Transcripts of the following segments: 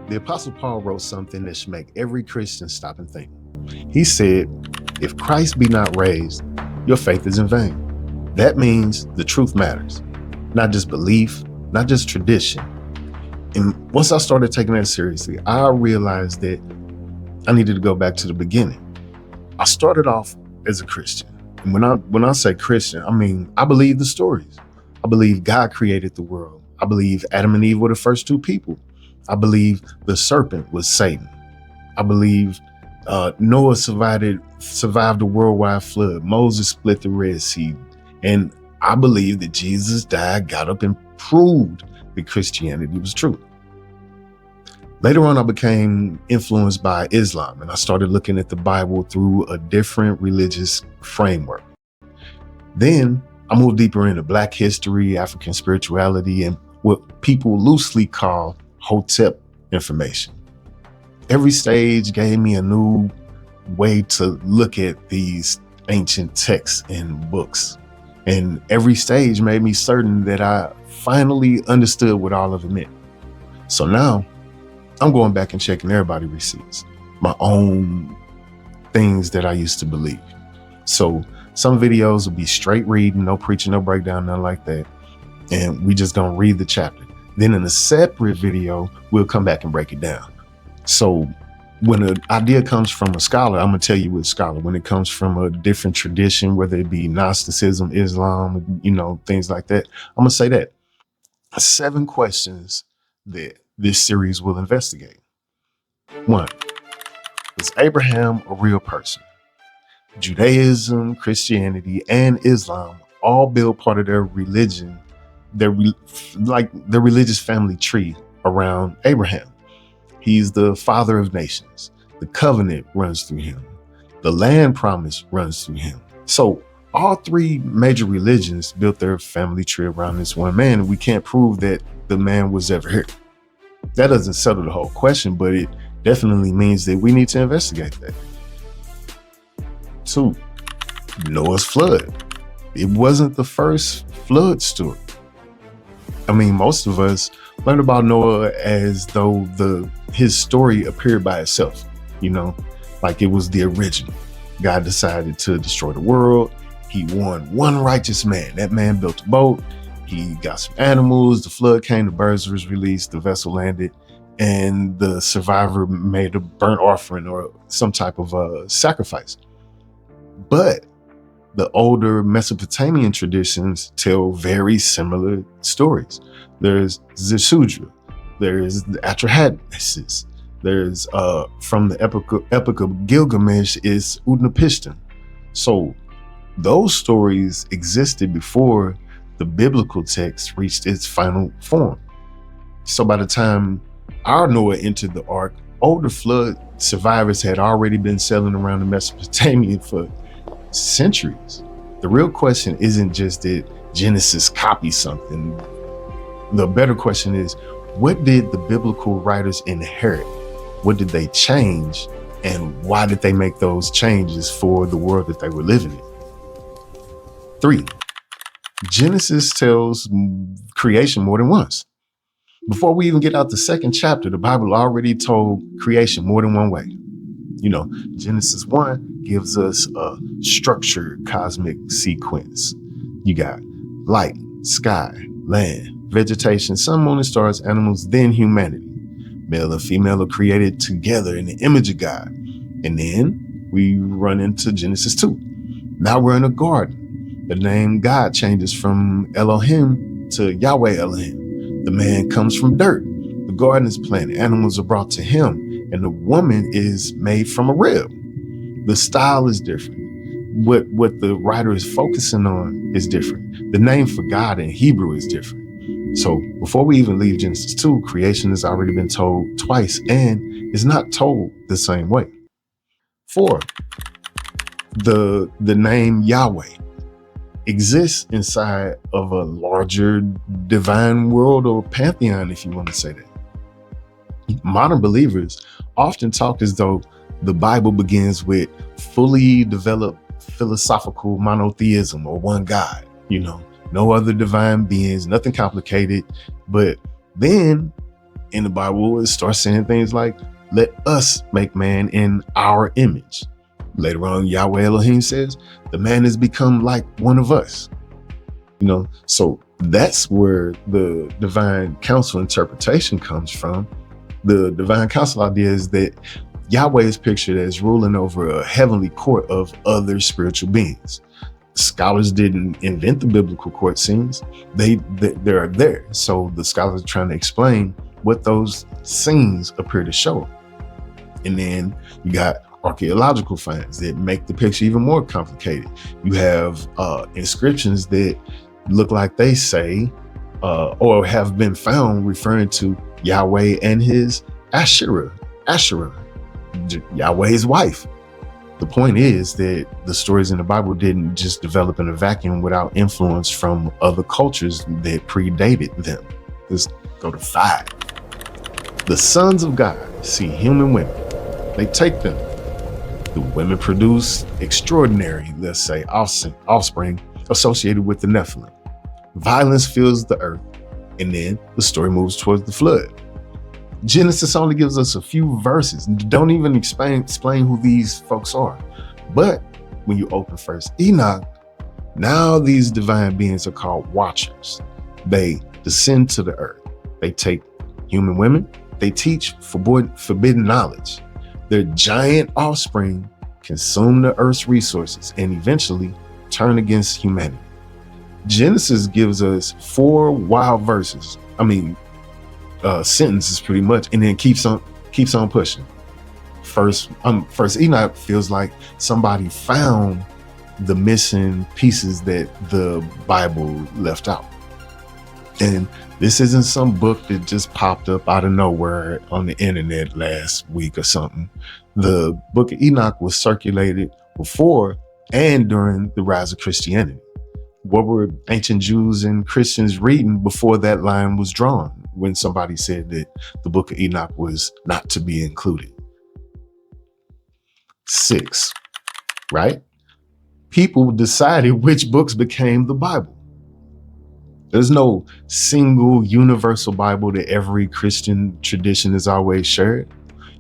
The Apostle Paul wrote something that should make every Christian stop and think. He said, if Christ be not raised, your faith is in vain. That means the truth matters, not just belief, not just tradition. And once I started taking that seriously, I realized that I needed to go back to the beginning. I started off as a Christian. And when I say Christian, I mean, I believe the stories. I believe God created the world. I believe Adam and Eve were the first two people. I believe the serpent was Satan. I believe Noah survived a worldwide flood. Moses split the Red Sea. And I believe that Jesus died, got up, and proved that Christianity was true. Later on, I became influenced by Islam, and I started looking at the Bible through a different religious framework. Then I moved deeper into Black history, African spirituality, and what people loosely call Hotep information. Every stage gave me a new way to look at these ancient texts and books. And every stage made me certain that I finally understood what all of it meant. So now I'm going back and checking everybody's receipts, my own things that I used to believe. So some videos will be straight reading, no preaching, no breakdown, nothing like that. And we just gonna read the chapter. Then in a separate video, we'll come back and break it down. So when an idea comes from a scholar, I'm gonna tell you which scholar. When it comes from a different tradition, whether it be Gnosticism, Islam, things like that, I'm gonna say that. 7 questions that this series will investigate. 1, is Abraham a real person? Judaism, Christianity, and Islam all build part of their religion, their religious family tree around Abraham. He's the father of nations. The covenant runs through him. The land promise runs through him. So all 3 major religions built their family tree around this one man, and we can't prove that the man was ever here. That doesn't settle the whole question, but it definitely means that we need to investigate that. 2, Noah's flood. It wasn't the first flood story. I mean, most of us learned about Noah as though his story appeared by itself, like it was the original. God decided to destroy the world. He warned one righteous man. That man built a boat. He got some animals. The flood came, the birds was released, the vessel landed, and the survivor made a burnt offering or some type of sacrifice. But the older Mesopotamian traditions tell very similar stories. There's Zisudra, there's the Atrahasis, there's from the Epic of Gilgamesh is Utnapishtim. So those stories existed before the biblical text reached its final form. So by the time our Noah entered the ark, older flood survivors had already been sailing around the Mesopotamia for centuries. The real question isn't just that Genesis copied something. The better question is, what did the biblical writers inherit? What did they change? And why did they make those changes for the world that they were living in? 3, Genesis tells creation more than once. Before we even get out the second chapter, the Bible already told creation more than one way. Genesis 1 gives us a structured cosmic sequence. You got light, sky, land, vegetation, sun, moon, and stars, animals, then humanity. Male and female are created together in the image of God. And then we run into Genesis 2. Now we're in a garden. The name God changes from Elohim to Yahweh Elohim. The man comes from dirt. The garden is planted. Animals are brought to him. And the woman is made from a rib. The style is different. What the writer is focusing on is different. The name for God in Hebrew is different. So before we even leave Genesis 2, creation has already been told twice and is not told the same way. 4, the name Yahweh exists inside of a larger divine world or pantheon, if you want to say that. Modern believers often talk as though the Bible begins with fully developed philosophical monotheism or one God, no other divine beings, nothing complicated. But then in the Bible, it starts saying things like, let us make man in our image. Later on, Yahweh Elohim says, the man has become like one of us. So that's where the divine council interpretation comes from. The divine council idea is that Yahweh is pictured as ruling over a heavenly court of other spiritual beings. Scholars didn't invent the biblical court scenes. They're there. So the scholars are trying to explain what those scenes appear to show. And then you got archaeological finds that make the picture even more complicated. You have inscriptions that look like they say or have been found referring to Yahweh and his Asherah, Yahweh's wife. The point is that the stories in the Bible didn't just develop in a vacuum without influence from other cultures that predated them. Let's go to 5. The sons of God see human women. They take them. The women produce extraordinary, let's say, offspring associated with the Nephilim. Violence fills the earth, and then the story moves towards the flood. Genesis only gives us a few verses and don't even explain who these folks are. But when you open first Enoch, now these divine beings are called watchers. They descend to the earth. They take human women. They teach forbidden knowledge. Their giant offspring consume the earth's resources and eventually turn against humanity. Genesis gives us 4 wild verses. Sentences pretty much, and then keeps on pushing. First Enoch feels like somebody found the missing pieces that the Bible left out. And this isn't some book that just popped up out of nowhere on the internet last week or something. The book of Enoch was circulated before and during the rise of Christianity. What were ancient Jews and Christians reading before that line was drawn when somebody said that the book of Enoch was not to be included? 6, right? People decided which books became the Bible. There's no single universal Bible that every Christian tradition has always shared.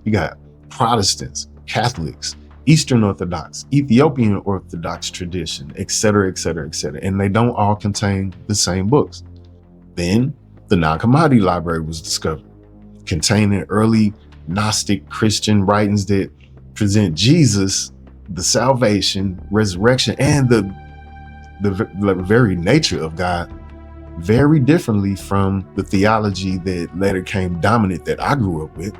You got Protestants, Catholics, Eastern Orthodox, Ethiopian Orthodox tradition, etc., etc., etc. And they don't all contain the same books. Then the Nag Hammadi library was discovered, containing early Gnostic Christian writings that present Jesus, the salvation, resurrection, and the very nature of God very differently from the theology that later came dominant that I grew up with.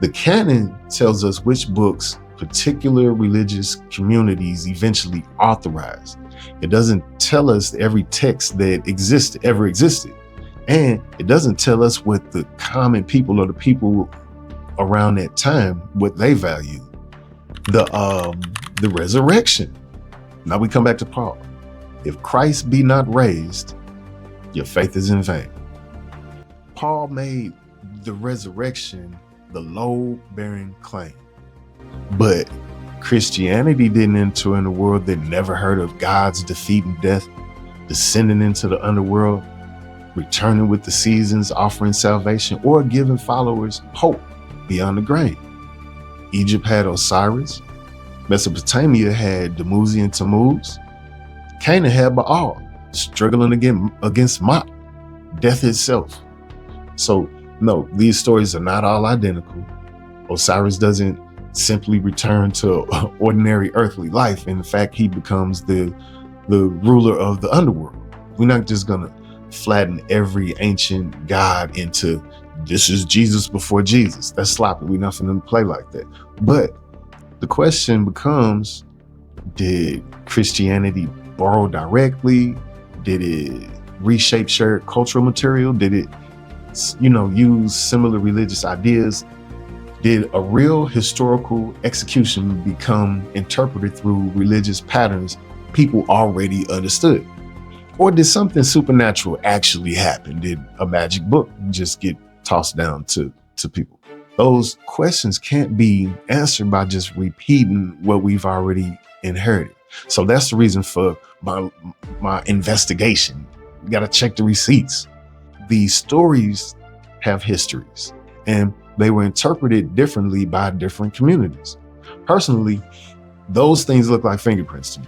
The canon tells us which books particular religious communities eventually authorized. It doesn't tell us every text that ever existed. And it doesn't tell us what the common people or the people around that time, what they value. The resurrection. Now we come back to Paul. If Christ be not raised, your faith is in vain. Paul made the resurrection the load-bearing claim. But Christianity didn't enter in a world that never heard of God's defeating death, descending into the underworld, returning with the seasons, offering salvation, or giving followers hope beyond the grave. Egypt had Osiris. Mesopotamia had Dumuzi and Tammuz. Canaan had Baal, struggling against Mot, death itself. So no, these stories are not all identical. Osiris doesn't simply return to ordinary earthly life. In fact, he becomes the ruler of the underworld. We're not just gonna flatten every ancient god into this is Jesus before Jesus. That's sloppy. We're not gonna play like that. But the question becomes, did Christianity borrow directly? Did it reshape shared cultural material? Did it, use similar religious ideas? Did a real historical execution become interpreted through religious patterns people already understood? Or did something supernatural actually happen? Did a magic book just get tossed down to people? Those questions can't be answered by just repeating what we've already inherited. So that's the reason for my investigation. You got to check the receipts. These stories have histories, and they were interpreted differently by different communities. Personally, those things look like fingerprints to me.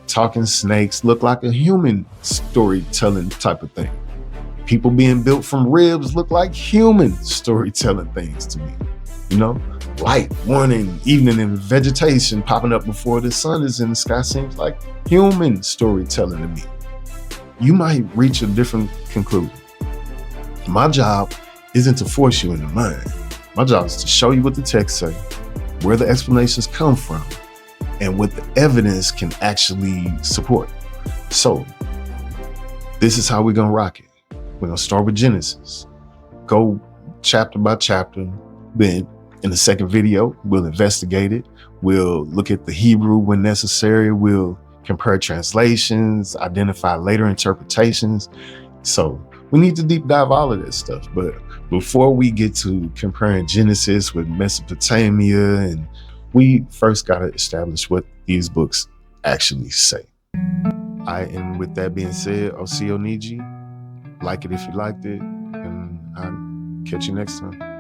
Talking snakes look like a human storytelling type of thing. People being built from ribs look like human storytelling things to me. You know, light, morning, evening, and vegetation popping up before the sun is in the sky seems like human storytelling to me. You might reach a different conclusion. My job isn't to force you into mine. My job is to show you what the text say, where the explanations come from, and what the evidence can actually support. So this is how we're gonna rock it. We're gonna start with Genesis, go chapter by chapter. Then in the second video, we'll investigate it. We'll look at the Hebrew when necessary. We'll compare translations, identify later interpretations. So we need to deep dive all of that stuff. But before we get to comparing Genesis with Mesopotamia, and we first got to establish what these books actually say. And with that being said, Oseo Niji, like it if you liked it, and I'll catch you next time.